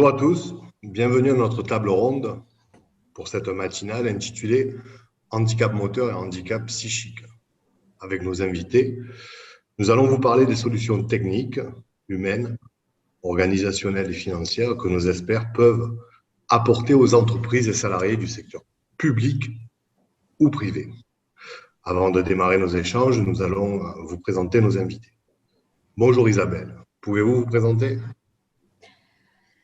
Bonjour à tous, bienvenue à notre table ronde pour cette matinale intitulée Handicap moteur et handicap psychique. Avec nos invités, nous allons vous parler des solutions techniques, humaines, organisationnelles et financières que nos experts peuvent apporter aux entreprises et salariés du secteur public ou privé. Avant de démarrer nos échanges, nous allons vous présenter nos invités. Bonjour Isabelle, pouvez-vous vous présenter ?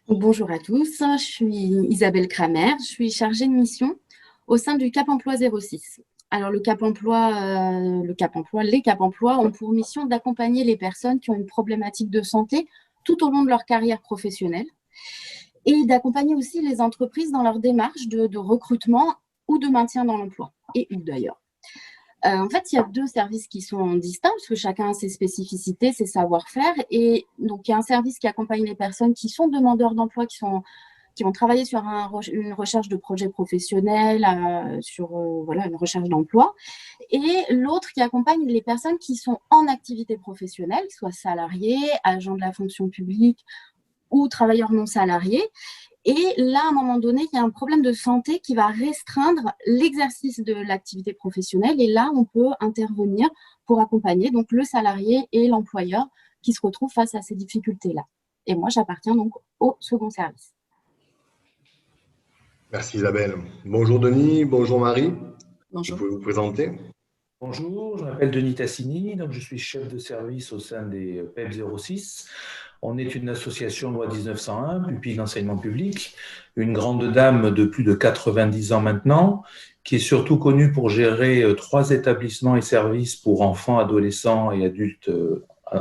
Bonjour à tous, je suis Isabelle Kramer, je suis chargée de mission au sein du Cap Emploi 06. Alors les Cap Emploi ont pour mission d'accompagner les personnes qui ont une problématique de santé tout au long de leur carrière professionnelle et d'accompagner aussi les entreprises dans leur démarche de recrutement ou de maintien dans l'emploi, et où d'ailleurs. En fait, il y a deux services qui sont distincts parce que chacun a ses spécificités, ses savoir-faire. Et donc, il y a un service qui accompagne les personnes qui sont demandeurs d'emploi, qui vont travailler sur une recherche de projet professionnel, sur une recherche d'emploi. Et l'autre qui accompagne les personnes qui sont en activité professionnelle, soit salariés, agents de la fonction publique ou travailleurs non salariés. Et là, à un moment donné, il y a un problème de santé qui va restreindre l'exercice de l'activité professionnelle. Et là, on peut intervenir pour accompagner donc le salarié et l'employeur qui se retrouvent face à ces difficultés-là. Et moi, j'appartiens donc au second service. Merci Isabelle. Bonjour Denis, bonjour Marie. Bonjour. Vous pouvez vous présenter ? Bonjour, je m'appelle Denis Tassini, donc je suis chef de service au sein des PEP 06. On est une association loi 1901, pupille d'enseignement public, une grande dame de plus de 90 ans maintenant, qui est surtout connue pour gérer 3 établissements et services pour enfants, adolescents et adultes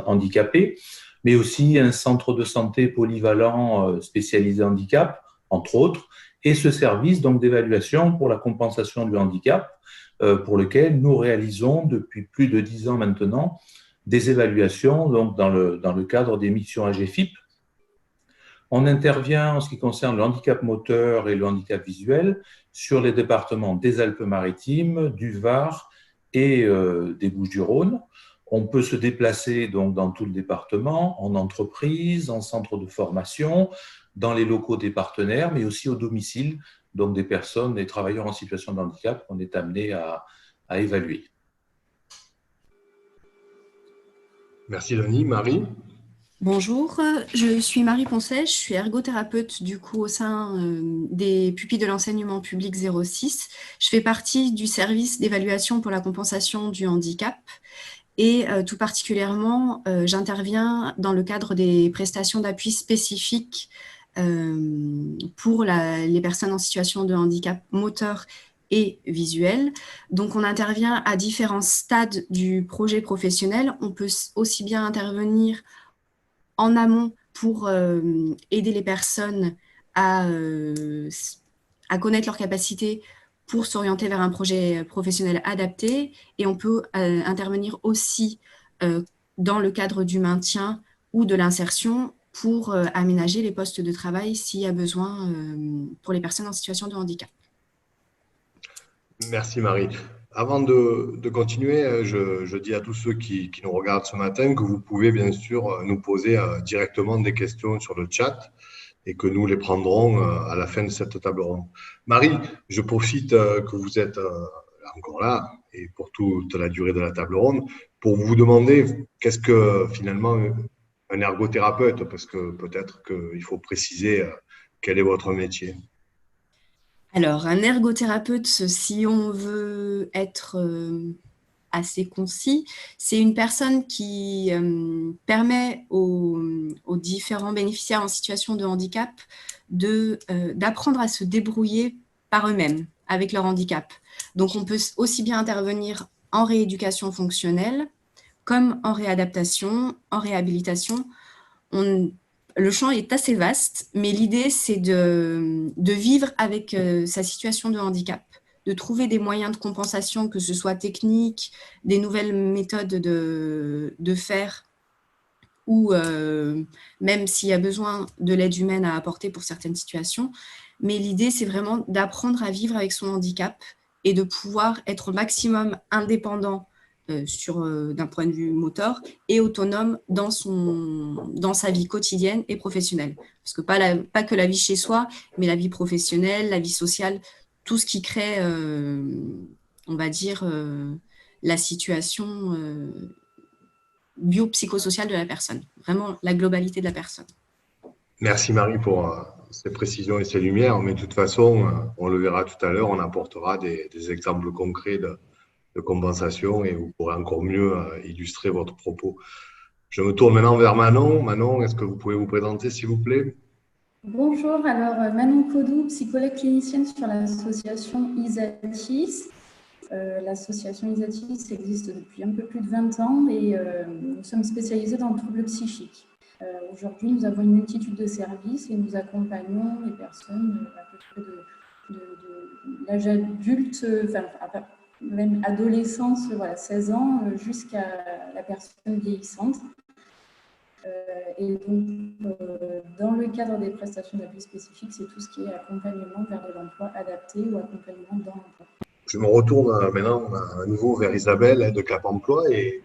handicapés, mais aussi un centre de santé polyvalent spécialisé handicap, entre autres, et ce service donc d'évaluation pour la compensation du handicap, pour lequel nous réalisons depuis plus de 10 ans maintenant des évaluations donc dans le cadre des missions AGFIP. On intervient en ce qui concerne le handicap moteur et le handicap visuel sur les départements des Alpes-Maritimes, du Var et des Bouches-du-Rhône. On peut se déplacer donc dans tout le département, en entreprise, en centre de formation, dans les locaux des partenaires, mais aussi au domicile, donc des personnes, des travailleurs en situation de handicap qu'on est amené à évaluer. Merci Denis. Marie ? Bonjour, je suis Marie Poncet, je suis ergothérapeute du coup au sein des pupilles de l'enseignement public 06. Je fais partie du service d'évaluation pour la compensation du handicap et tout particulièrement j'interviens dans le cadre des prestations d'appui spécifiques pour les personnes en situation de handicap moteur et visuel. Donc, on intervient à différents stades du projet professionnel. On peut aussi bien intervenir en amont pour aider les personnes à connaître leurs capacités pour s'orienter vers un projet professionnel adapté. Et on peut intervenir aussi dans le cadre du maintien ou de l'insertion pour aménager les postes de travail s'il y a besoin pour les personnes en situation de handicap. Merci Marie. Avant de continuer, je dis à tous ceux qui nous regardent ce matin que vous pouvez bien sûr nous poser directement des questions sur le chat et que nous les prendrons à la fin de cette table ronde. Marie, je profite que vous êtes encore là et pour toute la durée de la table ronde pour vous demander qu'est-ce que finalement un ergothérapeute, parce que peut-être qu'il faut préciser quel est votre métier. Alors, un ergothérapeute, si on veut être assez concis, c'est une personne qui permet aux différents bénéficiaires en situation de handicap d'apprendre à se débrouiller par eux-mêmes avec leur handicap. Donc, on peut aussi bien intervenir en rééducation fonctionnelle comme en réadaptation, en réhabilitation. Le champ est assez vaste, mais l'idée, c'est de vivre avec sa situation de handicap, de trouver des moyens de compensation, que ce soit technique, des nouvelles méthodes de faire, ou même s'il y a besoin de l'aide humaine à apporter pour certaines situations. Mais l'idée, c'est vraiment d'apprendre à vivre avec son handicap et de pouvoir être au maximum indépendant d'un point de vue moteur et autonome dans sa vie quotidienne et professionnelle. Parce que pas que la vie chez soi, mais la vie professionnelle, la vie sociale, tout ce qui crée, on va dire, la situation biopsychosociale de la personne. Vraiment la globalité de la personne. Merci Marie pour ces précisions et ces lumières, mais de toute façon, on le verra tout à l'heure, on apportera des exemples concrets de compensation et vous pourrez encore mieux illustrer votre propos. Je me tourne maintenant vers Manon. Manon, est-ce que vous pouvez vous présenter, s'il vous plaît? Bonjour, alors Manon Codou, psychologue clinicienne sur l'association Isatis. L'association Isatis existe depuis un peu plus de 20 ans et nous sommes spécialisés dans le trouble psychique. Aujourd'hui, nous avons une multitude de services et nous accompagnons les personnes à peu près de l'âge adulte, même adolescence, voilà, 16 ans, jusqu'à la personne vieillissante. Et donc, dans le cadre des prestations d'appui spécifiques, c'est tout ce qui est accompagnement vers de l'emploi adapté ou accompagnement dans l'emploi. Je me retourne maintenant à nouveau vers Isabelle de Cap Emploi. Et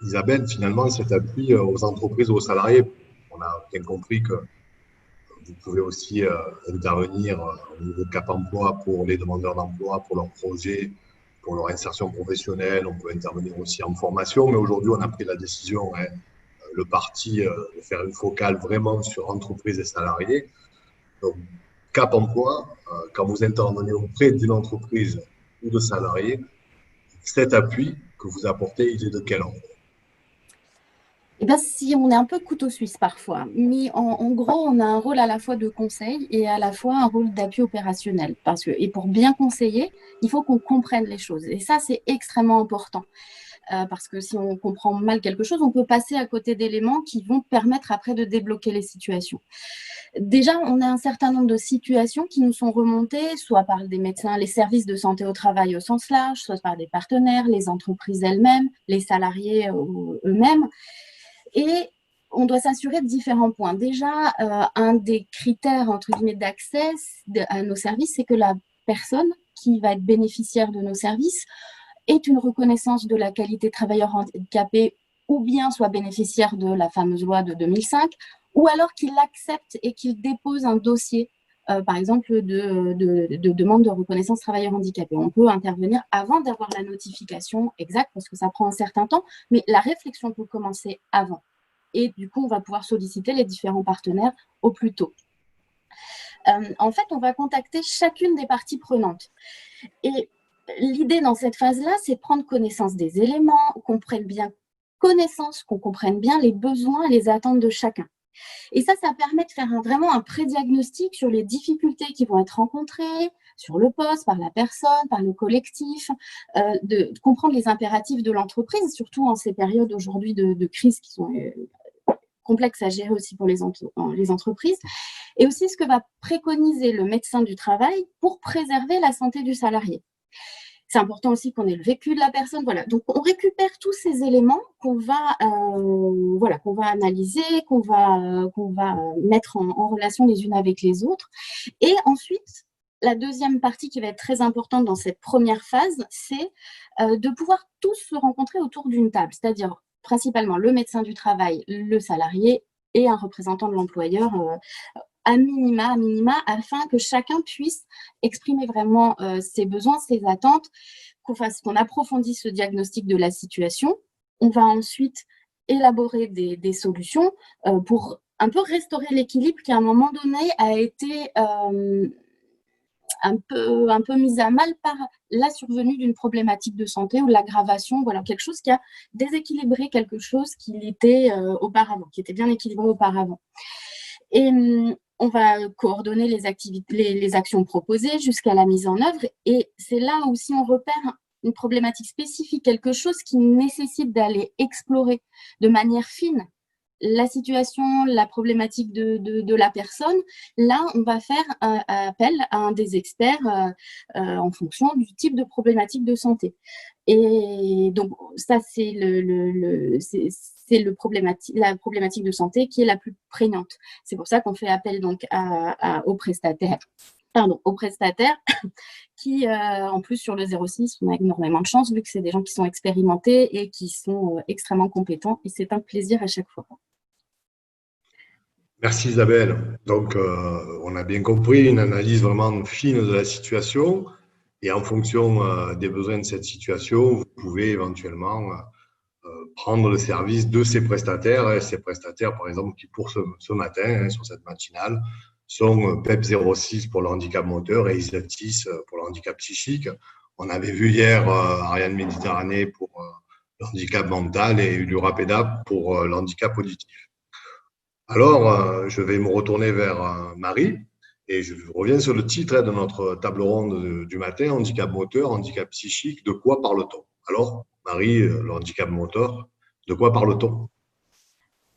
Isabelle, finalement, cet appui aux entreprises, aux salariés, on a bien compris que vous pouvez aussi intervenir au niveau de Cap Emploi pour les demandeurs d'emploi, pour leurs projets, pour leur insertion professionnelle. On peut intervenir aussi en formation, mais aujourd'hui, on a pris la décision, le parti, de faire une focale vraiment sur entreprises et salariés. Donc, Cap Emploi, quand vous intervenez auprès d'une entreprise ou de salariés, cet appui que vous apportez, il est de quel ordre? Eh bien, si on est un peu couteau suisse parfois, mais en gros, on a un rôle à la fois de conseil et à la fois un rôle d'appui opérationnel. Et pour bien conseiller, il faut qu'on comprenne les choses. Et ça, c'est extrêmement important. Parce que si on comprend mal quelque chose, on peut passer à côté d'éléments qui vont permettre après de débloquer les situations. Déjà, on a un certain nombre de situations qui nous sont remontées, soit par des médecins, les services de santé au travail au sens large, soit par des partenaires, les entreprises elles-mêmes, les salariés eux-mêmes. Et on doit s'assurer de différents points. Déjà, un des critères, entre guillemets, d'accès à nos services, c'est que la personne qui va être bénéficiaire de nos services est une reconnaissance de la qualité travailleur handicapé ou bien soit bénéficiaire de la fameuse loi de 2005, ou alors qu'il accepte et qu'il dépose un dossier, par exemple, de demande de reconnaissance travailleur handicapé. On peut intervenir avant d'avoir la notification exacte, parce que ça prend un certain temps, mais la réflexion peut commencer avant. Et du coup, on va pouvoir solliciter les différents partenaires au plus tôt. En fait, on va contacter chacune des parties prenantes. Et l'idée dans cette phase-là, c'est prendre connaissance des éléments, qu'on prenne bien connaissance, qu'on comprenne bien les besoins et les attentes de chacun. Et ça permet de faire vraiment un pré-diagnostic sur les difficultés qui vont être rencontrées sur le poste, par la personne, par le collectif, de comprendre les impératifs de l'entreprise, surtout en ces périodes aujourd'hui de crise qui sont complexes à gérer aussi pour les entreprises, et aussi ce que va préconiser le médecin du travail pour préserver la santé du salarié. C'est important aussi qu'on ait le vécu de la personne. Voilà. Donc, on récupère tous ces éléments qu'on va analyser, qu'on va mettre en relation les unes avec les autres. Et ensuite, la deuxième partie qui va être très importante dans cette première phase, c'est de pouvoir tous se rencontrer autour d'une table, c'est-à-dire principalement le médecin du travail, le salarié et un représentant de l'employeur à minima, afin que chacun puisse exprimer vraiment ses besoins, ses attentes, qu'on approfondisse ce diagnostic de la situation. On va ensuite élaborer des solutions pour un peu restaurer l'équilibre qui, à un moment donné, a été un peu mise à mal par la survenue d'une problématique de santé ou l'aggravation, voilà, quelque chose qui a déséquilibré quelque chose qui était auparavant, qui était bien équilibré auparavant. Et on va coordonner les actions proposées jusqu'à la mise en œuvre. Et c'est là où, si on repère une problématique spécifique, quelque chose qui nécessite d'aller explorer de manière fine la situation, la problématique de la personne, là, on va faire appel à un des experts en fonction du type de problématique de santé. Et donc, ça, c'est la problématique de santé qui est la plus prégnante. C'est pour ça qu'on fait appel donc aux prestataires aux prestataires qui, en plus, sur le 06, on a énormément de chance vu que c'est des gens qui sont expérimentés et qui sont extrêmement compétents. Et c'est un plaisir à chaque fois. Merci Isabelle. Donc, on a bien compris une analyse vraiment fine de la situation et en fonction des besoins de cette situation, vous pouvez éventuellement prendre le service de ces prestataires. Ces prestataires, par exemple, qui pour ce matin, sur cette matinale, sont PEP 06 pour le handicap moteur et Isatis pour le handicap psychique. On avait vu hier Ariane Méditerranée pour le handicap mental et Ulurapeda pour le handicap auditif. Alors, je vais me retourner vers Marie et je reviens sur le titre de notre table ronde du matin, handicap moteur, handicap psychique, de quoi parle-t-on? Alors, Marie, le handicap moteur, de quoi parle-t-on?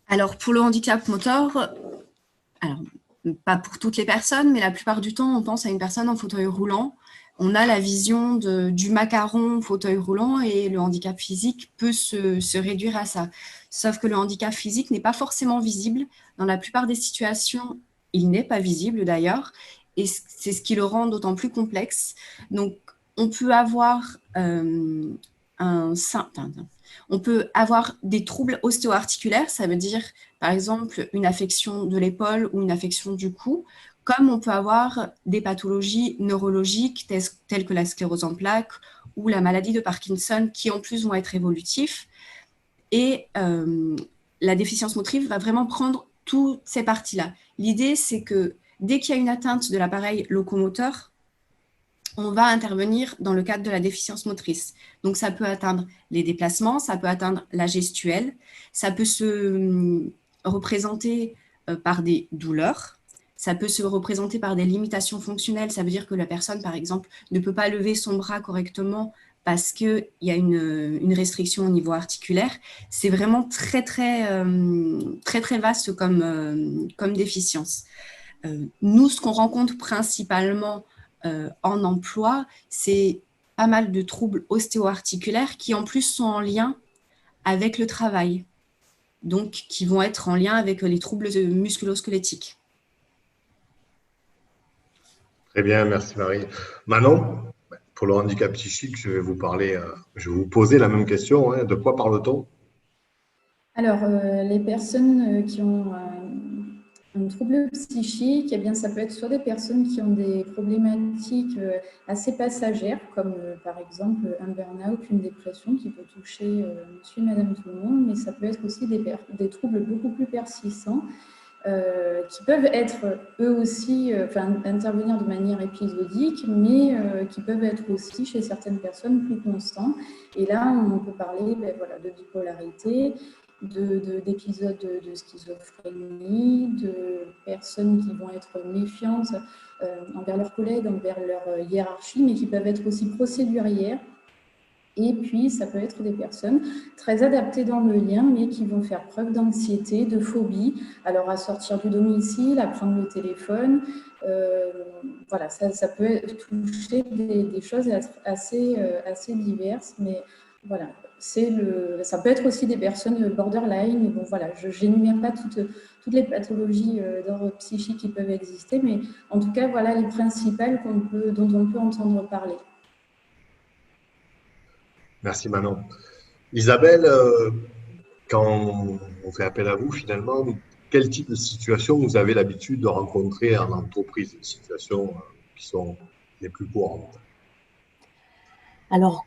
Alors, pour le handicap moteur, alors, pas pour toutes les personnes, mais la plupart du temps, on pense à une personne en fauteuil roulant. On a la vision du macaron fauteuil roulant et le handicap physique peut se réduire à ça. Sauf que le handicap physique n'est pas forcément visible. Dans la plupart des situations, il n'est pas visible d'ailleurs, et c'est ce qui le rend d'autant plus complexe. Donc, on peut avoir des troubles ostéo-articulaires, ça veut dire par exemple une affection de l'épaule ou une affection du cou, comme on peut avoir des pathologies neurologiques telles que la sclérose en plaques ou la maladie de Parkinson, qui en plus vont être évolutifs. Et la déficience motrice va vraiment prendre toutes ces parties-là. L'idée, c'est que dès qu'il y a une atteinte de l'appareil locomoteur, on va intervenir dans le cadre de la déficience motrice. Donc, ça peut atteindre les déplacements, ça peut atteindre la gestuelle, ça peut se représenter par des douleurs, ça peut se représenter par des limitations fonctionnelles. Ça veut dire que la personne, par exemple, ne peut pas lever son bras correctement parce qu'il y a une restriction au niveau articulaire. C'est vraiment très, très vaste comme déficience. Nous, ce qu'on rencontre principalement en emploi, c'est pas mal de troubles ostéo-articulaires qui, en plus, sont en lien avec le travail. Donc, qui vont être en lien avec les troubles musculo-squelettiques. Très bien, merci Marie. Manon, pour le handicap psychique, je vais vous poser la même question. De quoi parle-t-on? Alors, les personnes qui ont un trouble psychique, eh bien, ça peut être soit des personnes qui ont des problématiques assez passagères, comme par exemple un burn-out, une dépression qui peut toucher monsieur et madame tout le monde, mais ça peut être aussi des troubles beaucoup plus persistants qui peuvent être eux aussi, intervenir de manière épisodique, mais qui peuvent être aussi chez certaines personnes plus constants. Et là, on peut parler de bipolarité, d'épisodes de schizophrénie, de personnes qui vont être méfiantes envers leurs collègues, envers leur hiérarchie, mais qui peuvent être aussi procédurières. Et puis, ça peut être des personnes très adaptées dans le lien, mais qui vont faire preuve d'anxiété, de phobie, alors à sortir du domicile, à prendre le téléphone. Ça peut toucher des choses assez diverses, mais voilà. Ça peut être aussi des personnes borderline. Bon, voilà, je n'énumère pas toutes les pathologies d'ordre psychique qui peuvent exister, mais en tout cas, voilà les principales dont on peut entendre parler. Merci Manon. Isabelle, quand on fait appel à vous, finalement, quel type de situation vous avez l'habitude de rencontrer en entreprise, les situations qui sont les plus courantes? Alors,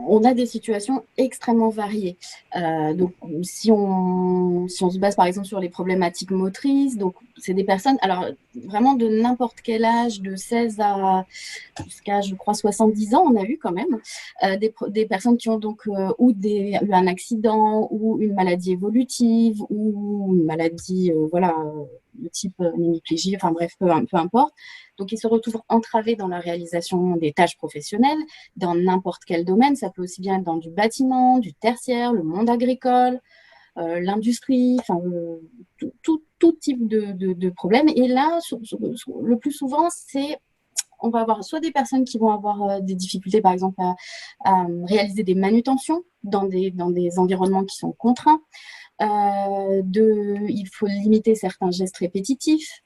on a des situations extrêmement variées. Donc, si on se base par exemple sur les problématiques motrices, donc c'est des personnes, alors vraiment de n'importe quel âge, de 16 jusqu'à, je crois, 70 ans, on a eu quand même des personnes qui ont donc eu un accident ou une maladie évolutive ou une maladie, de type hémiplégie, enfin bref, peu importe. Donc, ils se retrouvent entravés dans la réalisation des tâches professionnelles, dans n'importe quel domaine. Ça peut aussi bien être dans du bâtiment, du tertiaire, le monde agricole, l'industrie, enfin, tout type de problème. Et là, le plus souvent, on va avoir soit des personnes qui vont avoir des difficultés, par exemple, à réaliser des manutentions dans des environnements qui sont contraints. Il faut limiter certains gestes répétitifs.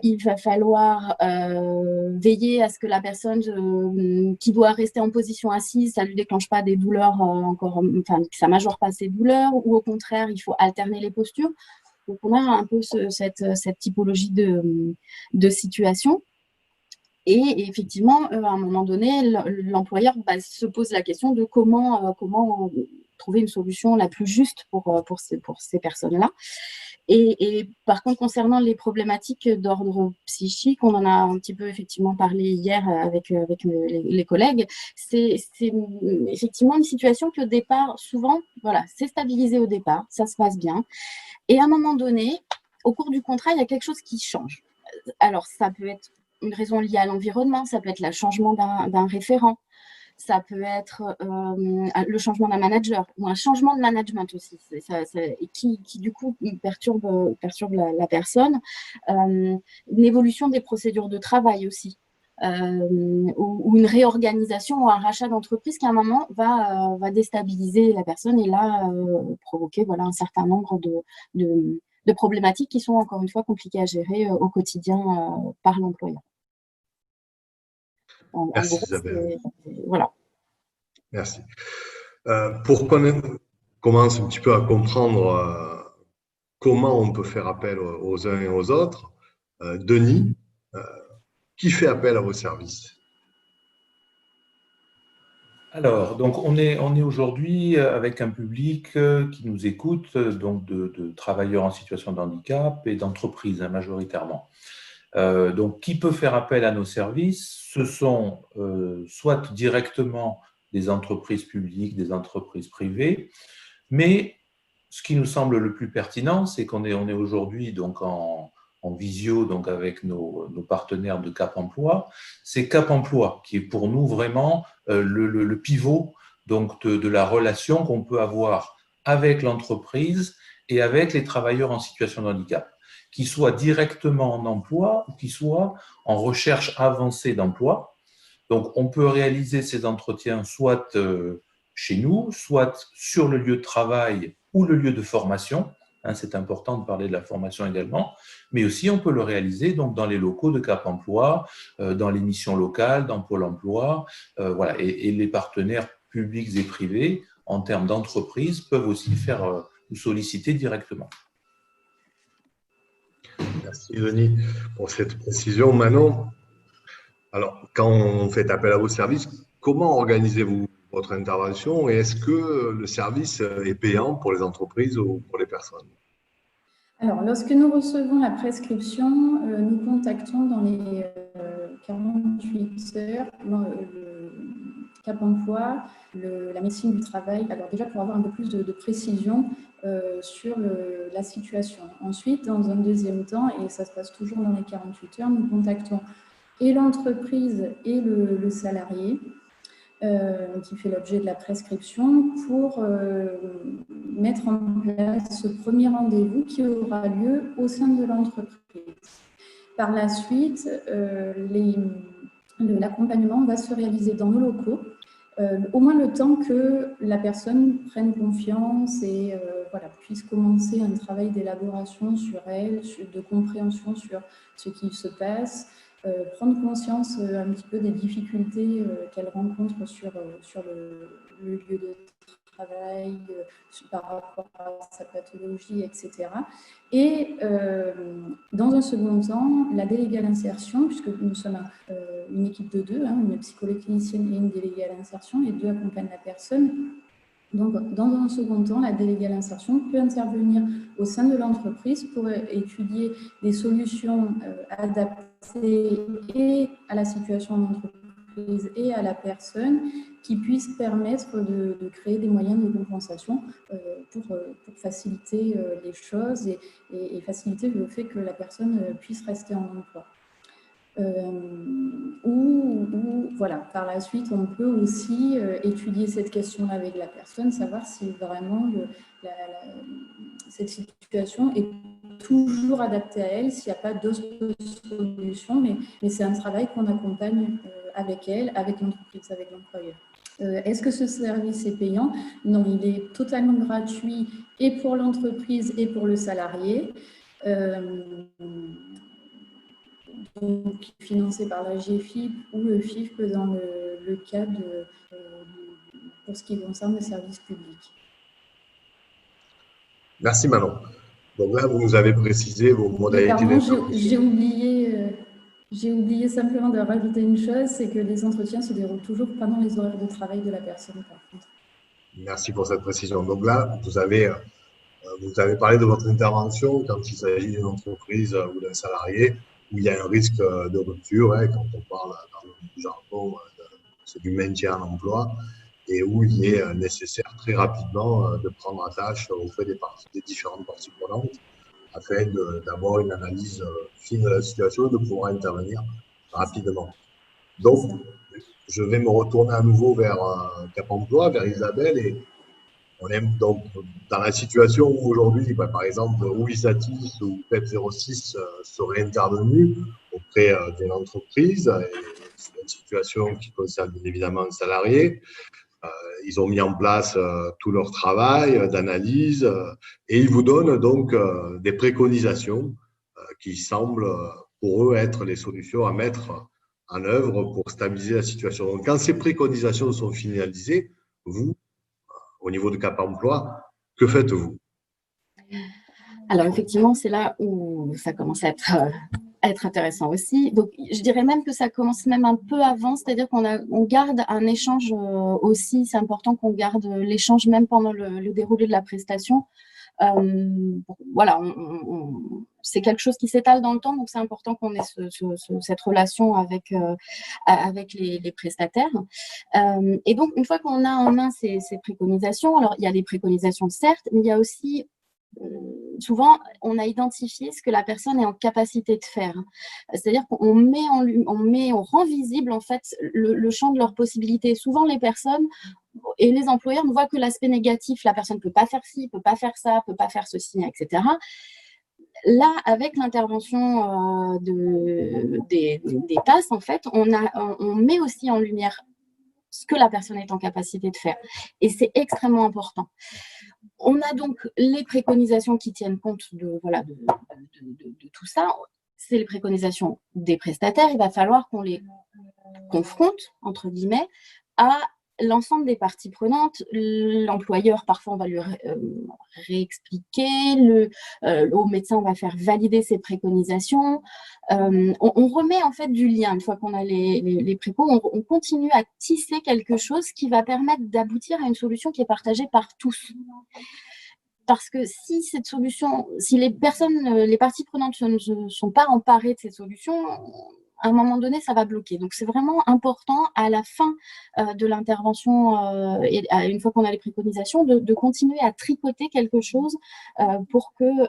Il va falloir veiller à ce que la personne qui doit rester en position assise, ça ne lui déclenche pas des douleurs que ça ne majeure pas ses douleurs, ou au contraire, il faut alterner les postures. Donc, on a un peu cette typologie de situation. Et effectivement, à un moment donné, l'employeur se pose la question de comment trouver une solution la plus juste pour ces personnes-là. Et par contre, concernant les problématiques d'ordre psychique, on en a un petit peu effectivement parlé hier avec les collègues, c'est effectivement une situation qui au départ, souvent, voilà, c'est stabilisé au départ, ça se passe bien. Et à un moment donné, au cours du contrat, il y a quelque chose qui change. Alors, ça peut être une raison liée à l'environnement, ça peut être le changement d'un référent, ça peut être le changement d'un manager ou un changement de management aussi, qui du coup perturbe la personne. Une évolution des procédures de travail aussi, ou une réorganisation ou un rachat d'entreprise qui à un moment va déstabiliser la personne et là provoquer voilà, un certain nombre de problématiques qui sont encore une fois compliquées à gérer au quotidien par l'employeur. Merci Isabelle. Voilà. Merci. Pour qu'on commence un petit peu à comprendre comment on peut faire appel aux uns et aux autres, Denis, qui fait appel à vos services? Alors, donc on est aujourd'hui avec un public qui nous écoute, donc de travailleurs en situation de handicap et d'entreprises majoritairement. Donc, qui peut faire appel à nos services? Ce sont soit directement des entreprises publiques, des entreprises privées, mais ce qui nous semble le plus pertinent, c'est qu'on est aujourd'hui donc en visio donc avec nos partenaires de Cap Emploi. C'est Cap Emploi qui est pour nous vraiment le pivot donc de la relation qu'on peut avoir avec l'entreprise et avec les travailleurs en situation de handicap, qu'ils soient directement en emploi ou qu'ils soient en recherche avancée d'emploi. Donc, on peut réaliser ces entretiens soit chez nous, soit sur le lieu de travail ou le lieu de formation. C'est important de parler de la formation également, mais aussi on peut le réaliser donc dans les locaux de Cap Emploi, dans les missions locales, dans Pôle Emploi, voilà. Et les partenaires publics et privés en termes d'entreprise peuvent aussi nous solliciter directement. Merci Denis pour cette précision. Manon, alors quand on fait appel à vos services, comment organisez-vous votre intervention et est-ce que le service est payant pour les entreprises ou pour les personnes? Alors, lorsque nous recevons la prescription, nous contactons dans les 48 heures Cap Emploi, la médecine du travail, alors déjà pour avoir un peu plus de précision sur la situation. Ensuite, dans un deuxième temps, et ça se passe toujours dans les 48 heures, nous contactons et l'entreprise et le salarié qui fait l'objet de la prescription pour mettre en place ce premier rendez-vous qui aura lieu au sein de l'entreprise. Par la suite, l'accompagnement va se réaliser dans nos locaux, au moins le temps que la personne prenne confiance et voilà, puisse commencer un travail d'élaboration sur elle, de compréhension sur ce qui se passe, prendre conscience un petit peu des difficultés qu'elle rencontre sur le lieu de travail, par rapport à sa pathologie, etc. Et dans un second temps, la déléguée à l'insertion, puisque nous sommes une équipe de deux, une psychologue clinicienne et une déléguée à l'insertion, les deux accompagnent la personne. Donc, dans un second temps, la déléguée à l'insertion peut intervenir au sein de l'entreprise pour étudier des solutions adaptées et à la situation d'entreprise et à la personne qui puissent permettre de créer des moyens de compensation pour faciliter les choses et faciliter le fait que la personne puisse rester en emploi. Voilà, par la suite, on peut aussi étudier cette question avec la personne, savoir si vraiment cette situation est toujours adaptée à elle, s'il n'y a pas d'autres solutions, mais c'est un travail qu'on accompagne avec elle, avec l'entreprise, avec l'employeur. Est-ce que ce service est payant? Non, il est totalement gratuit et pour l'entreprise et pour le salarié. donc financé par la GFIP ou le FIFP dans le cadre pour ce qui concerne le service public. Merci Manon. Donc là, vous nous avez précisé vos modalités d'intervention. J'ai oublié simplement de rajouter une chose, c'est que les entretiens se déroulent toujours pendant les horaires de travail de la personne, par contre. Merci pour cette précision. Donc là, vous avez parlé de votre intervention quand il s'agit d'une entreprise ou d'un salarié où il y a un risque de rupture, quand on parle dans le jargon, c'est du maintien en emploi, et où il est nécessaire très rapidement de prendre attache auprès des différentes parties prenantes afin d'avoir une analyse fine de la situation et de pouvoir intervenir rapidement. Donc, je vais me retourner à nouveau vers Cap Emploi, vers Isabelle, et on est donc dans la situation où aujourd'hui, par exemple, où Isatis ou PEP06 seraient intervenus auprès d'une entreprise. C'est une situation qui concerne bien évidemment un salarié. Ils ont mis en place tout leur travail d'analyse et ils vous donnent donc des préconisations qui semblent pour eux être les solutions à mettre en œuvre pour stabiliser la situation. Donc, quand ces préconisations sont finalisées, vous, au niveau de Cap Emploi, que faites-vous? Alors, effectivement, c'est là où ça commence à être intéressant aussi. Donc, je dirais même que ça commence même un peu avant, c'est-à-dire qu'on garde un échange aussi. C'est important qu'on garde l'échange même pendant le déroulé de la prestation. Voilà, c'est quelque chose qui s'étale dans le temps, donc c'est important qu'on ait cette relation avec les prestataires. Et donc, une fois qu'on a en main ces préconisations, alors il y a les préconisations certes, mais il y a aussi souvent, on a identifié ce que la personne est en capacité de faire. C'est-à-dire qu'on on rend visible en fait le champ de leurs possibilités. Souvent, les personnes et les employeurs ne voient que l'aspect négatif. La personne ne peut pas faire ci, ne peut pas faire ça, ne peut pas faire ceci, etc. Là, avec l'intervention des TAS, en fait, on met aussi en lumière ce que la personne est en capacité de faire. Et c'est extrêmement important. On a donc les préconisations qui tiennent compte de tout ça. C'est les préconisations des prestataires. Il va falloir qu'on les confronte, entre guillemets, à l'ensemble des parties prenantes. L'employeur, parfois, on va lui réexpliquer. Au médecin, on va faire valider ses préconisations. On remet en fait du lien. Une fois qu'on a les précaux, on continue à tisser quelque chose qui va permettre d'aboutir à une solution qui est partagée par tous. Parce que si cette solution, si les parties prenantes ne sont pas emparées de cette solution, à un moment donné, ça va bloquer. Donc, c'est vraiment important à la fin de l'intervention et une fois qu'on a les préconisations, de continuer à tricoter quelque chose pour que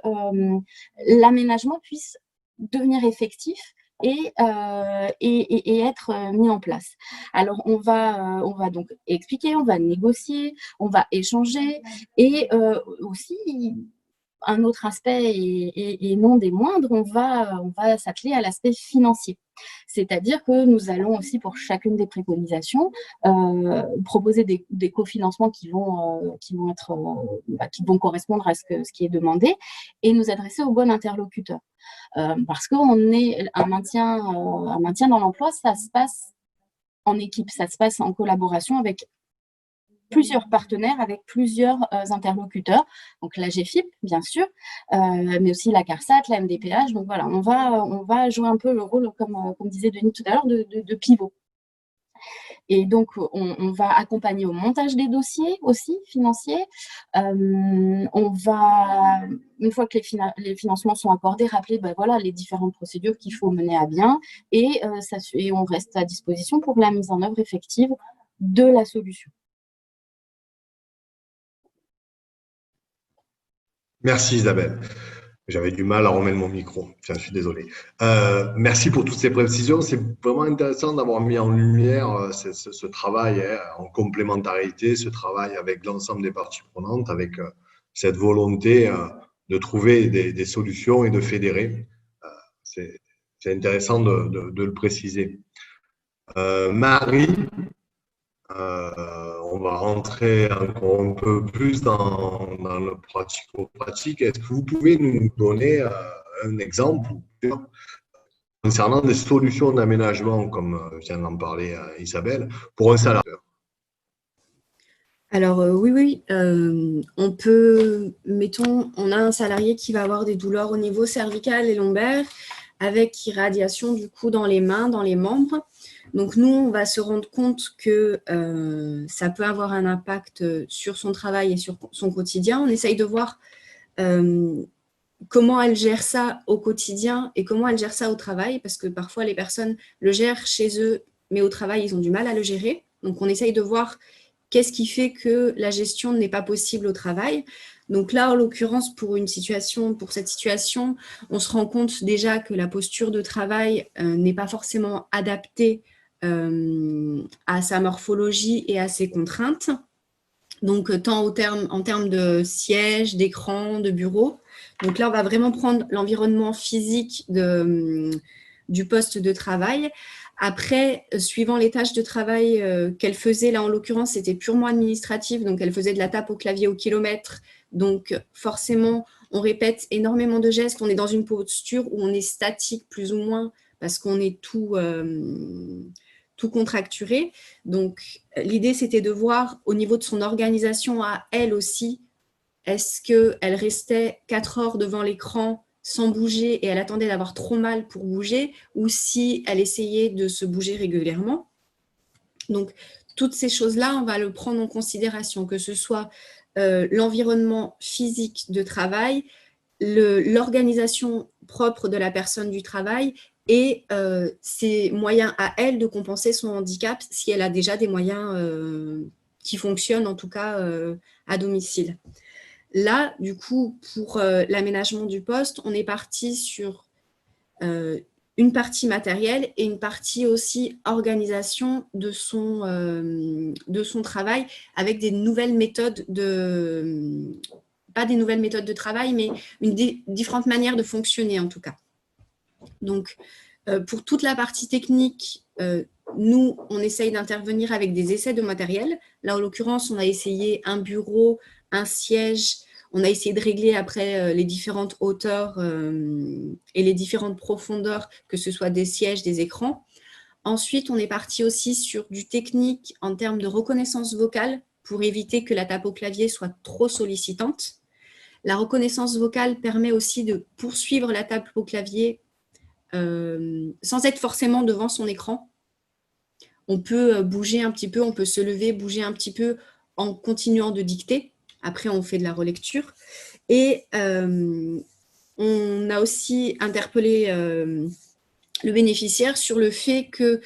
l'aménagement puisse devenir effectif et être mis en place. Alors, on va donc expliquer, on va négocier, on va échanger et aussi, un autre aspect et non des moindres, on va s'atteler à l'aspect financier. C'est-à-dire que nous allons aussi, pour chacune des préconisations, proposer des cofinancements qui vont correspondre à ce qui est demandé et nous adresser au bon interlocuteur. Parce qu'on est un maintien dans l'emploi, ça se passe en équipe, ça se passe en collaboration avec plusieurs partenaires, avec plusieurs interlocuteurs, donc la GFIP, bien sûr, mais aussi la CARSAT, la MDPH. Donc voilà, on va jouer un peu le rôle, comme disait Denis tout à l'heure, de pivot. Et donc, on va accompagner au montage des dossiers aussi financiers. On va, une fois que les financements sont accordés, rappeler les différentes procédures qu'il faut mener à bien et on reste à disposition pour la mise en œuvre effective de la solution. Merci Isabelle. J'avais du mal à remettre mon micro. Tiens, je suis désolé. Merci pour toutes ces précisions. C'est vraiment intéressant d'avoir mis en lumière ce travail en complémentarité, ce travail avec l'ensemble des parties prenantes, avec cette volonté de trouver des solutions et de fédérer. C'est intéressant de le préciser. Marie, on va rentrer encore un peu plus dans le pratico-pratique. Est-ce que vous pouvez nous donner un exemple concernant des solutions d'aménagement, comme vient d'en parler Isabelle, pour un salarié. Alors oui, on peut, mettons, on a un salarié qui va avoir des douleurs au niveau cervical et lombaire avec irradiation du coup dans les mains, dans les membres. Donc nous, on va se rendre compte que ça peut avoir un impact sur son travail et sur son quotidien. On essaye de voir comment elle gère ça au quotidien et comment elle gère ça au travail, parce que parfois les personnes le gèrent chez eux, mais au travail, ils ont du mal à le gérer. Donc on essaye de voir qu'est-ce qui fait que la gestion n'est pas possible au travail. Donc là, en l'occurrence, pour cette situation, on se rend compte déjà que la posture de travail n'est pas forcément adaptée à sa morphologie et à ses contraintes. Donc, tant en termes de siège, d'écran, de bureau. Donc là, on va vraiment prendre l'environnement physique du poste de travail. Après, suivant les tâches de travail qu'elle faisait, là en l'occurrence, c'était purement administratif, donc elle faisait de la tape au clavier au kilomètre. Donc forcément, on répète énormément de gestes, on est dans une posture où on est statique plus ou moins, parce qu'on est tout contracturé. Donc l'idée, c'était de voir au niveau de son organisation à elle aussi, est-ce qu'elle restait 4 heures devant l'écran sans bouger et elle attendait d'avoir trop mal pour bouger, ou si elle essayait de se bouger régulièrement. Donc, toutes ces choses-là, on va le prendre en considération, que ce soit l'environnement physique de travail, l'organisation propre de la personne du travail et ses moyens à elle de compenser son handicap si elle a déjà des moyens qui fonctionnent, en tout cas à domicile. Là, du coup, pour l'aménagement du poste, on est parti sur une partie matérielle et une partie aussi organisation de son travail avec des nouvelles méthodes pas des nouvelles méthodes de travail, mais différentes manières de fonctionner en tout cas. Donc, pour toute la partie technique, nous, on essaye d'intervenir avec des essais de matériel. Là, en l'occurrence, on a essayé un bureau, un siège. On a essayé de régler après les différentes hauteurs et les différentes profondeurs, que ce soit des sièges, des écrans. Ensuite, on est parti aussi sur du technique en termes de reconnaissance vocale pour éviter que la tape au clavier soit trop sollicitante. La reconnaissance vocale permet aussi de poursuivre la tape au clavier sans être forcément devant son écran. On peut bouger un petit peu, on peut se lever, bouger un petit peu en continuant de dicter. Après, on fait de la relecture. Et on a aussi interpellé le bénéficiaire sur le fait que,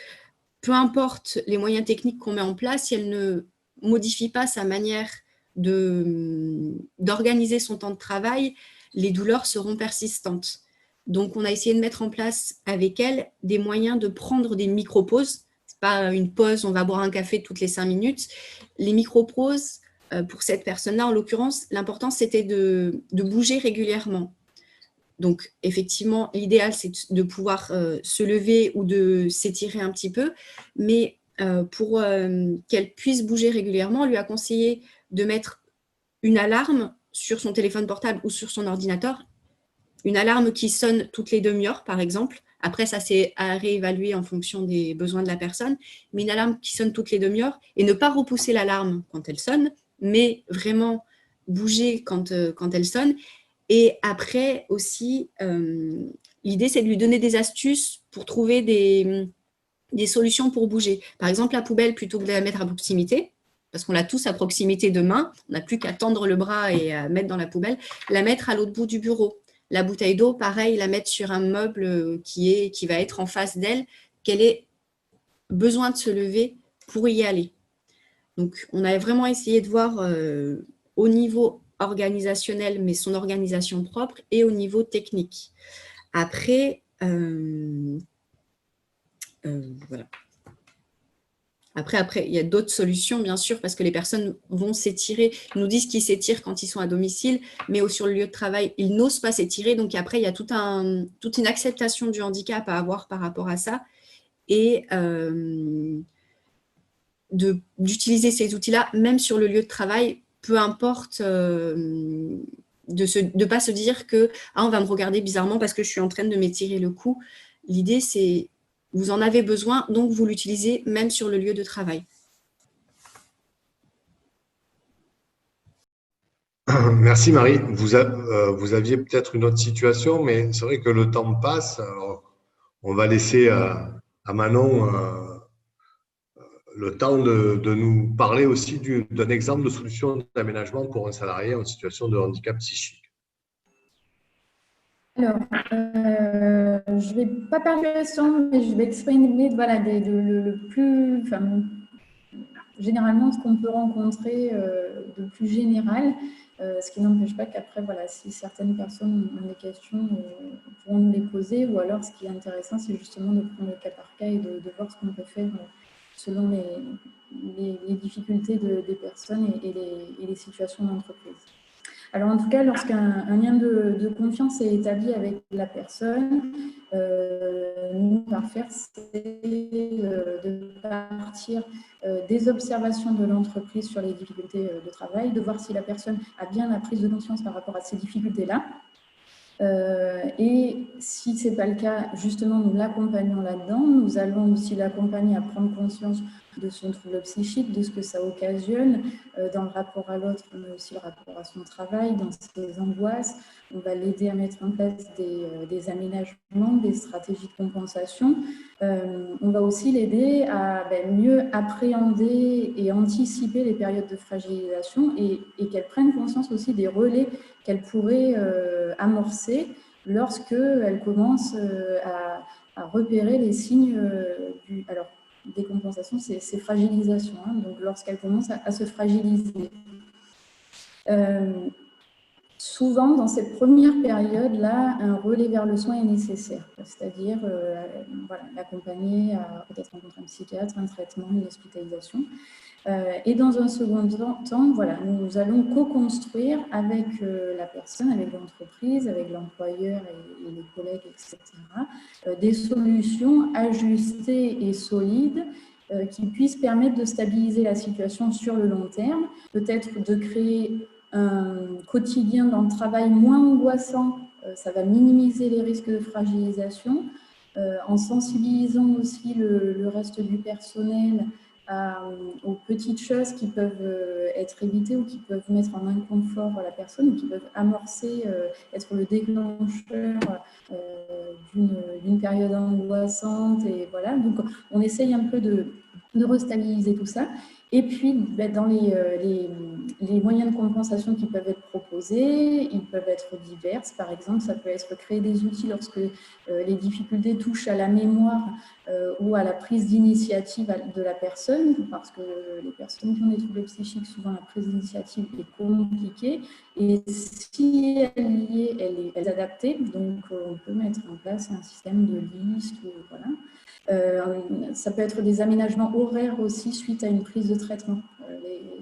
peu importe les moyens techniques qu'on met en place, si elle ne modifie pas sa manière d'organiser son temps de travail, les douleurs seront persistantes. Donc, on a essayé de mettre en place avec elle des moyens de prendre des micro-pauses. Ce n'est pas une pause, on va boire un café toutes les 5 minutes. Les micro-pauses, pour cette personne-là, en l'occurrence, l'important, c'était de bouger régulièrement. Donc, effectivement, l'idéal, c'est de pouvoir se lever ou de s'étirer un petit peu. Mais pour qu'elle puisse bouger régulièrement, on lui a conseillé de mettre une alarme sur son téléphone portable ou sur son ordinateur. Une alarme qui sonne toutes les demi-heures, par exemple. Après, ça, c'est à réévaluer en fonction des besoins de la personne. Mais une alarme qui sonne toutes les demi-heures et ne pas repousser l'alarme quand elle sonne, mais vraiment bouger quand elle sonne. Et après aussi, l'idée, c'est de lui donner des astuces pour trouver des solutions pour bouger. Par exemple, la poubelle, plutôt que de la mettre à proximité, parce qu'on l'a tous à proximité de main, on n'a plus qu'à tendre le bras et à mettre dans la poubelle, la mettre à l'autre bout du bureau. La bouteille d'eau, pareil, la mettre sur un meuble qui va être en face d'elle, qu'elle ait besoin de se lever pour y aller. Donc, on a vraiment essayé de voir au niveau organisationnel, mais son organisation propre, et au niveau technique. Après, voilà. Après, il y a d'autres solutions, bien sûr, parce que les personnes vont s'étirer. Ils nous disent qu'ils s'étirent quand ils sont à domicile, mais sur le lieu de travail, ils n'osent pas s'étirer. Donc après, il y a toute une acceptation du handicap à avoir par rapport à ça. Et d'utiliser ces outils-là, même sur le lieu de travail, peu importe, de ne pas se dire que on va me regarder bizarrement parce que je suis en train de m'étirer le cou. L'idée, c'est vous en avez besoin, donc vous l'utilisez même sur le lieu de travail. Merci Marie. Vous aviez peut-être une autre situation, mais c'est vrai que le temps passe. Alors, on va laisser à Manon le temps de nous parler aussi d'un exemple de solution d'aménagement pour un salarié en situation de handicap psychique. Alors, je ne vais pas parler de restaurant, mais je vais exprimer voilà, le plus, enfin, généralement ce qu'on peut rencontrer de plus général, ce qui n'empêche pas qu'après, voilà, si certaines personnes ont des questions, pourront nous les poser, ou alors ce qui est intéressant, c'est justement de prendre le cas par cas et de voir ce qu'on peut faire selon les difficultés des personnes et les situations d'entreprise. Alors en tout cas, lorsqu'un lien de confiance est établi avec la personne, nous, on va faire, c'est de partir des observations de l'entreprise sur les difficultés de travail, de voir si la personne a bien la prise de conscience par rapport à ces difficultés-là. Et si ce n'est pas le cas, justement, nous l'accompagnons là-dedans. Nous allons aussi l'accompagner à prendre conscience de son trouble psychique, de ce que ça occasionne dans le rapport à l'autre, mais aussi le rapport à son travail, dans ses angoisses. On va l'aider à mettre en place des aménagements, des stratégies de compensation. On va aussi l'aider à mieux appréhender et anticiper les périodes de fragilisation et qu'elle prenne conscience aussi des relais qu'elle pourrait amorcer lorsqu'elle commence à repérer les signes alors, décompensation, c'est fragilisation, hein, donc lorsqu'elle commence à se fragiliser. Souvent, dans cette première période-là, un relais vers le soin est nécessaire, c'est-à-dire voilà, l'accompagner à peut-être rencontrer un psychiatre, un traitement, une hospitalisation. Et dans un second temps, voilà, nous allons co-construire avec la personne, avec l'entreprise, avec l'employeur et les collègues, etc., des solutions ajustées et solides qui puissent permettre de stabiliser la situation sur le long terme, peut-être de créer un quotidien dans le travail moins angoissant, ça va minimiser les risques de fragilisation, en sensibilisant aussi le reste du personnel aux petites choses qui peuvent être évitées ou qui peuvent mettre en inconfort la personne ou qui peuvent amorcer, être le déclencheur d'une période angoissante. Et voilà, donc on essaye un peu de restabiliser tout ça. Et puis, dans les moyens de compensation qui peuvent être proposés, ils peuvent être divers. Par exemple, ça peut être créer des outils lorsque les difficultés touchent à la mémoire ou à la prise d'initiative de la personne, parce que les personnes qui ont des troubles psychiques, souvent la prise d'initiative est compliquée. Et si elle y est, elle est adaptée. Donc, on peut mettre en place un système de liste. Voilà. Ça peut être des aménagements horaires aussi suite à une prise de traitement.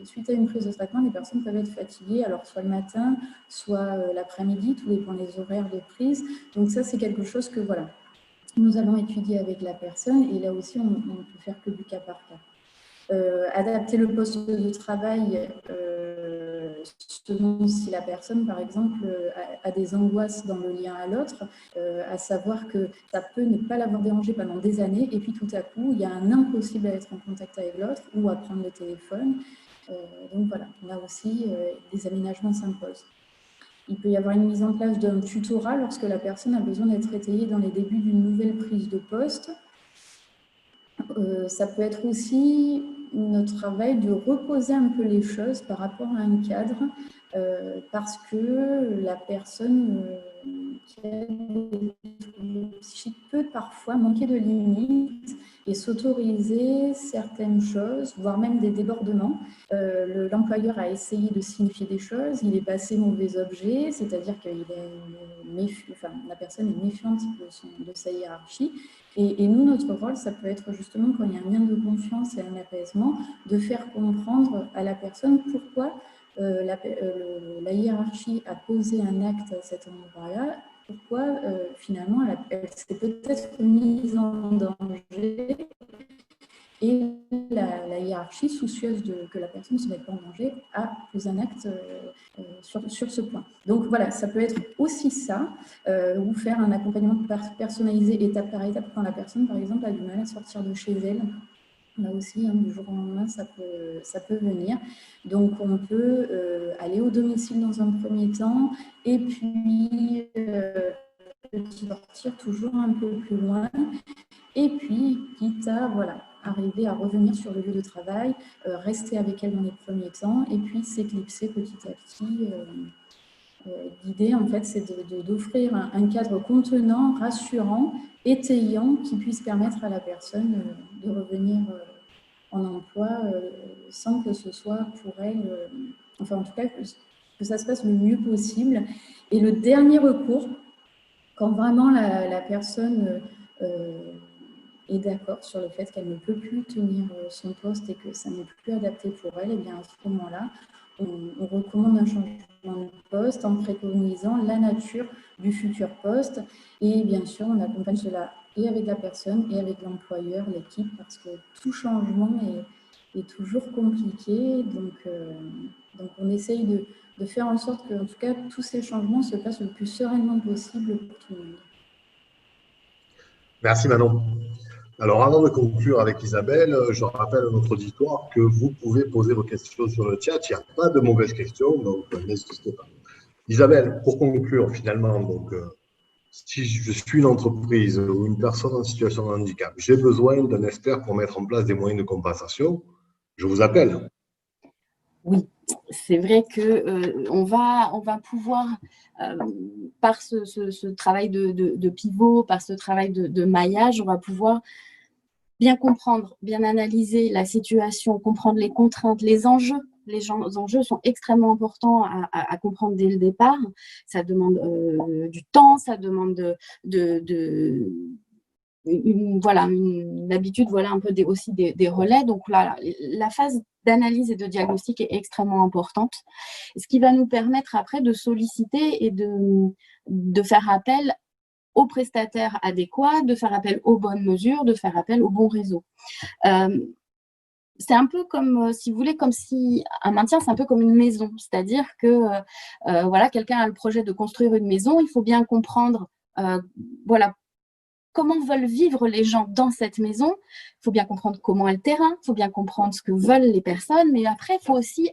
Suite à une prise de traitement, les personnes peuvent être fatiguées, alors soit le matin, soit l'après-midi, tout dépend des horaires de prise. Donc ça, c'est quelque chose que voilà, nous allons étudier avec la personne et là aussi, on ne peut faire que du cas par cas. Adapter le poste de travail selon si la personne, par exemple, a des angoisses dans le lien à l'autre, à savoir que ça peut ne pas l'avoir dérangé pendant des années et puis tout à coup, il y a un impossible à être en contact avec l'autre ou à prendre le téléphone. Donc voilà, là aussi, des aménagements s'imposent. Il peut y avoir une mise en place d'un tutorat lorsque la personne a besoin d'être étayée dans les débuts d'une nouvelle prise de poste. Ça peut être aussi notre travail de reposer un peu les choses par rapport à un cadre, parce que la personne qui a des troubles psychiques peut parfois manquer de limites et s'autoriser certaines choses, voire même des débordements. L'employeur a essayé de signifier des choses, il est passé mauvais objet, c'est-à-dire que la personne est méfiante de sa hiérarchie. Et nous, notre rôle, ça peut être justement quand il y a un lien de confiance et un apaisement, de faire comprendre à la personne pourquoi la hiérarchie a posé un acte à cet endroit-là, pourquoi finalement elle s'est peut-être mise en danger et la hiérarchie, soucieuse que la personne ne se mette pas en danger, a posé un acte sur ce point. Donc voilà, ça peut être aussi ça, ou faire un accompagnement personnalisé étape par étape quand la personne, par exemple, a du mal à sortir de chez elle. Là aussi, du jour au lendemain, ça peut venir. Donc, on peut aller au domicile dans un premier temps et puis sortir toujours un peu plus loin. Et puis, quitte à arriver à revenir sur le lieu de travail, rester avec elle dans les premiers temps et puis s'éclipser petit à petit. L'idée, en fait, c'est d'offrir un cadre contenant, rassurant, étayant, qui puisse permettre à la personne de revenir en emploi sans que ce soit pour elle, enfin en tout cas que ça se passe le mieux possible. Et le dernier recours, quand vraiment la personne est d'accord sur le fait qu'elle ne peut plus tenir son poste et que ça n'est plus adapté pour elle, et bien à ce moment-là, on recommande un changement de poste en préconisant la nature du futur poste. Et bien sûr, on accompagne cela et avec la personne et avec l'employeur, l'équipe, parce que tout changement est toujours compliqué. Donc on essaye de faire en sorte que, en tout cas, tous ces changements se passent le plus sereinement possible pour tout le monde. Merci Manon. Alors, avant de conclure avec Isabelle, je rappelle à notre auditoire que vous pouvez poser vos questions sur le chat. Il n'y a pas de mauvaises questions, donc n'hésitez pas. Isabelle, pour conclure, finalement, donc, si je suis une entreprise ou une personne en situation de handicap, j'ai besoin d'un expert pour mettre en place des moyens de compensation, je vous appelle. Oui, c'est vrai qu'on va pouvoir, par ce travail de pivot, par ce travail de maillage, on va pouvoir bien comprendre, bien analyser la situation, comprendre les contraintes, les enjeux. Les enjeux sont extrêmement importants à comprendre dès le départ. Ça demande du temps, ça demande une habitude, un peu aussi des relais. Donc là, la phase d'analyse et de diagnostic est extrêmement importante, ce qui va nous permettre après de solliciter et de faire appel aux prestataires adéquats, de faire appel aux bonnes mesures, de faire appel au bon réseau. C'est un peu comme, si vous voulez, comme si un maintien, c'est un peu comme une maison. C'est-à-dire que quelqu'un a le projet de construire une maison, il faut bien comprendre comment veulent vivre les gens dans cette maison. Il faut bien comprendre comment est le terrain, il faut bien comprendre ce que veulent les personnes, mais après, il faut aussi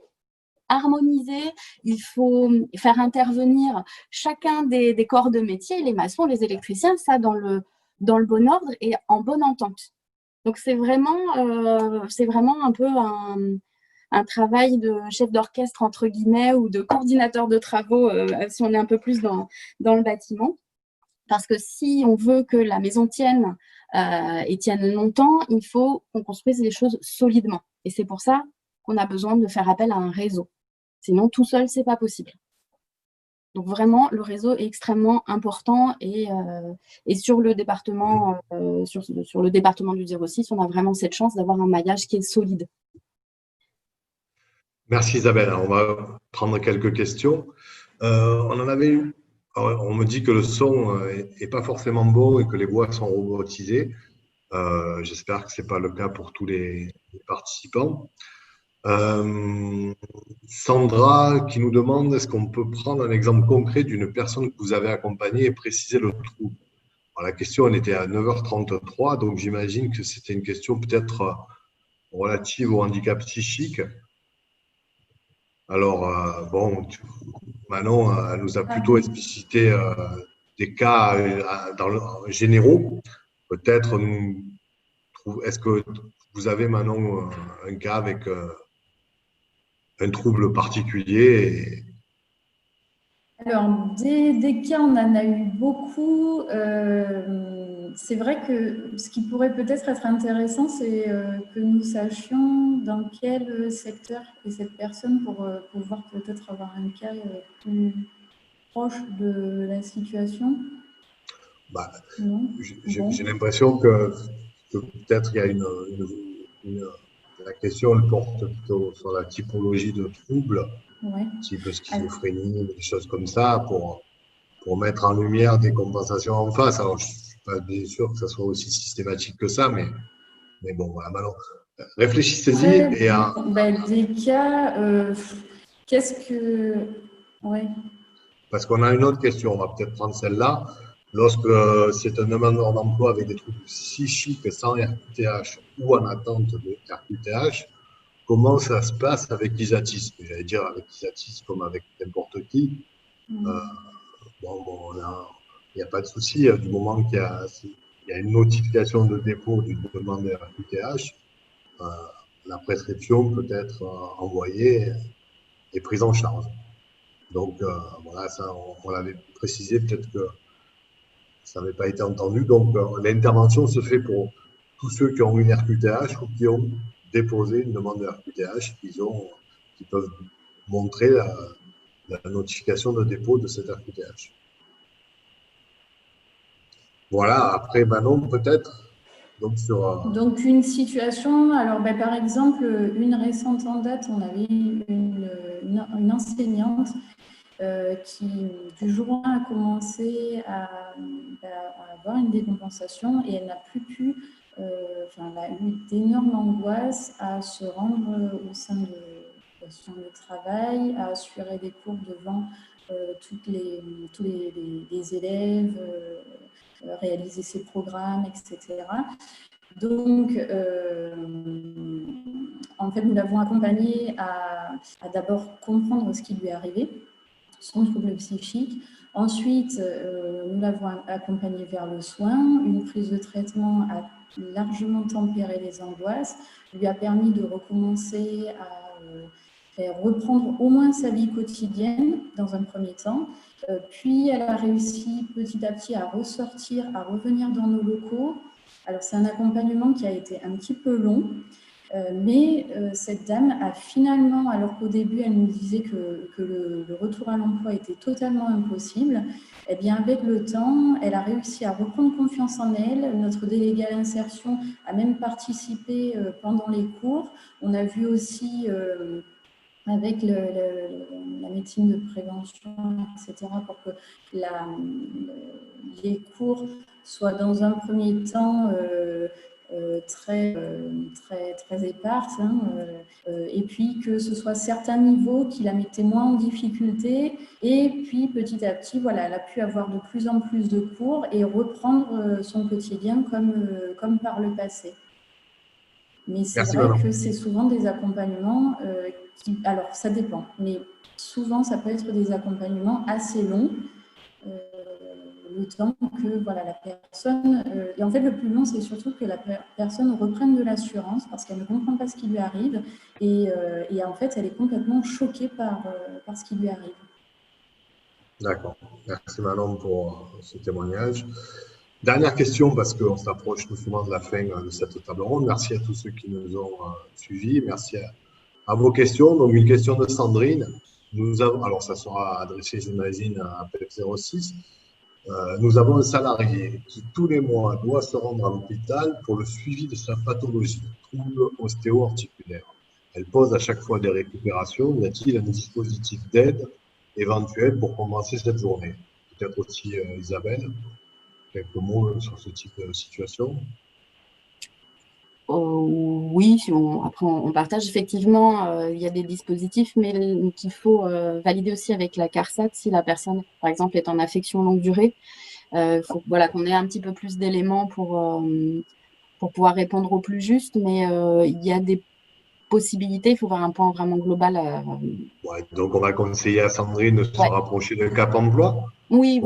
harmoniser, il faut faire intervenir chacun des corps de métier, les maçons, les électriciens, ça dans le bon ordre et en bonne entente. Donc, c'est vraiment un peu un travail de chef d'orchestre, entre guillemets, ou de coordinateur de travaux, si on est un peu plus dans le bâtiment. Parce que si on veut que la maison tienne et tienne longtemps, il faut qu'on construise les choses solidement. Et c'est pour ça qu'on a besoin de faire appel à un réseau. Sinon, tout seul, ce n'est pas possible. Donc vraiment, le réseau est extrêmement important et sur le département, sur le département du 06, on a vraiment cette chance d'avoir un maillage qui est solide. Merci Isabelle. On va prendre quelques questions. On en avait eu. On me dit que le son n'est pas forcément bon et que les voix sont robotisées. J'espère que ce n'est pas le cas pour tous les participants. Sandra qui nous demande est-ce qu'on peut prendre un exemple concret d'une personne que vous avez accompagnée et préciser le trouble. Alors, la question elle était à 9h33, donc j'imagine que c'était une question peut-être relative au handicap psychique. Alors, Manon elle nous a plutôt explicité des cas généraux. Peut-être, est-ce que vous avez, Manon, un cas avec un trouble particulier Alors, des cas, on en a eu beaucoup. C'est vrai que ce qui pourrait peut-être être intéressant, c'est que nous sachions dans quel secteur est cette personne pour pouvoir peut-être avoir un cas plus proche de la situation. J'ai l'impression que peut-être il y a la question elle porte plutôt sur la typologie de troubles, type schizophrénie, des choses comme ça, pour mettre en lumière des compensations en face. Alors, je ne suis pas bien sûr que ça soit aussi systématique que ça, mais bon, voilà. Réfléchissez-y Ouais, et à... des cas, qu'est-ce que... Ouais. Parce qu'on a une autre question, on va peut-être prendre celle-là. Lorsque c'est un demandeur d'emploi avec des troubles psychiques sans RQTH ou en attente de RQTH, comment ça se passe avec l'ISATIS? J'allais dire avec l'ISATIS comme avec n'importe qui. Bon, il n'y a pas de souci du moment qu'il y a une notification de dépôt d'une demande de RQTH, la prescription peut être envoyée et prise en charge. Donc voilà, ça on l'avait précisé, peut-être que ça n'avait pas été entendu. Donc l'intervention se fait pour tous ceux qui ont une RQTH ou qui ont déposé une demande de RQTH, qui peuvent montrer la notification de dépôt de cette RQTH. Voilà, après Manon peut-être. Donc une situation, alors par exemple, une récente en date, on avait une enseignante qui du jour au lendemain a commencé à avoir une décompensation et elle n'a plus pu, elle a eu d'énormes angoisses à se rendre au sein de travail, à assurer des cours devant tous les élèves, réaliser ses programmes, etc. Donc, en fait, nous l'avons accompagnée à d'abord comprendre ce qui lui est arrivé, son trouble psychique. Ensuite, nous l'avons accompagnée vers le soin. Une prise de traitement a largement tempéré les angoisses, lui a permis de recommencer à reprendre au moins sa vie quotidienne dans un premier temps. Puis, elle a réussi petit à petit à ressortir, à revenir dans nos locaux. Alors, c'est un accompagnement qui a été un petit peu long, mais cette dame a finalement, alors qu'au début, elle nous disait que le retour à l'emploi était totalement impossible, eh bien, avec le temps, elle a réussi à reprendre confiance en elle. Notre délégué à l'insertion a même participé pendant les cours. On a vu aussi... avec la médecine de prévention, etc., pour que les cours soient dans un premier temps très éparses, et puis que ce soit certains niveaux qui la mettaient moins en difficulté, et puis petit à petit, voilà, elle a pu avoir de plus en plus de cours et reprendre son quotidien comme par le passé. Mais c'est vrai que c'est souvent des accompagnements alors ça dépend, mais souvent ça peut être des accompagnements assez longs, le temps que voilà, la personne... et en fait, le plus long, c'est surtout que la personne reprenne de l'assurance parce qu'elle ne comprend pas ce qui lui arrive et en fait, elle est complètement choquée par ce qui lui arrive. D'accord. Merci Manon pour ce témoignage. Dernière question, parce qu'on s'approche tout souvent de la fin de cette table ronde. Merci à tous ceux qui nous ont suivis. Merci à vos questions. Donc, une question de Sandrine. Alors, ça sera adressé, j'imagine, à PEP06. Nous avons un salarié qui, tous les mois, doit se rendre à l'hôpital pour le suivi de sa pathologie, trouble ostéo-articulaire. Elle pose à chaque fois des récupérations. Y a-t-il un dispositif d'aide éventuel pour compenser cette journée? Peut-être aussi Isabelle, quelques mots sur ce type de situation. Oui, après on partage effectivement, il y a des dispositifs, mais qu'il faut valider aussi avec la CARSAT si la personne, par exemple, est en affection longue durée. Il faut qu'on ait un petit peu plus d'éléments pour pouvoir répondre au plus juste, mais il y a des possibilités, il faut voir un point vraiment global. Ouais, donc, on va conseiller à Sandrine de se rapprocher de Cap Emploi. Oui.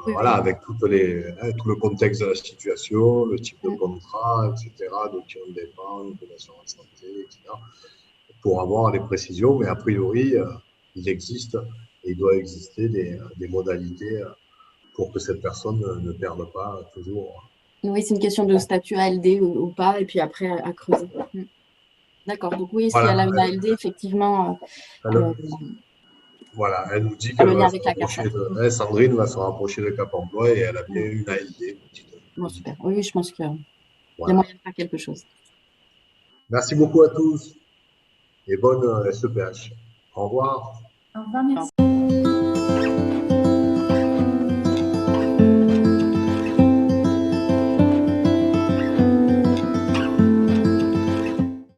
Voilà, avec tout le contexte de la situation, le type de contrat, etc., de qui on dépend, de l'assurance santé, etc., pour avoir des précisions. Mais a priori, il existe et il doit exister des modalités pour que cette personne ne perde pas toujours. Oui, c'est une question de statut ALD ou pas, et puis après à creuser. D'accord, donc oui, si elle a une ALD, effectivement. Voilà, elle nous dit qu'elle va se rapprocher Sandrine va se rapprocher de Cap Emploi et elle a bien une ALD. Bon, super. Oui, je pense qu'il y a moyen de faire quelque chose. Merci beaucoup à tous et bonne SEPH. Au revoir. Au revoir, merci.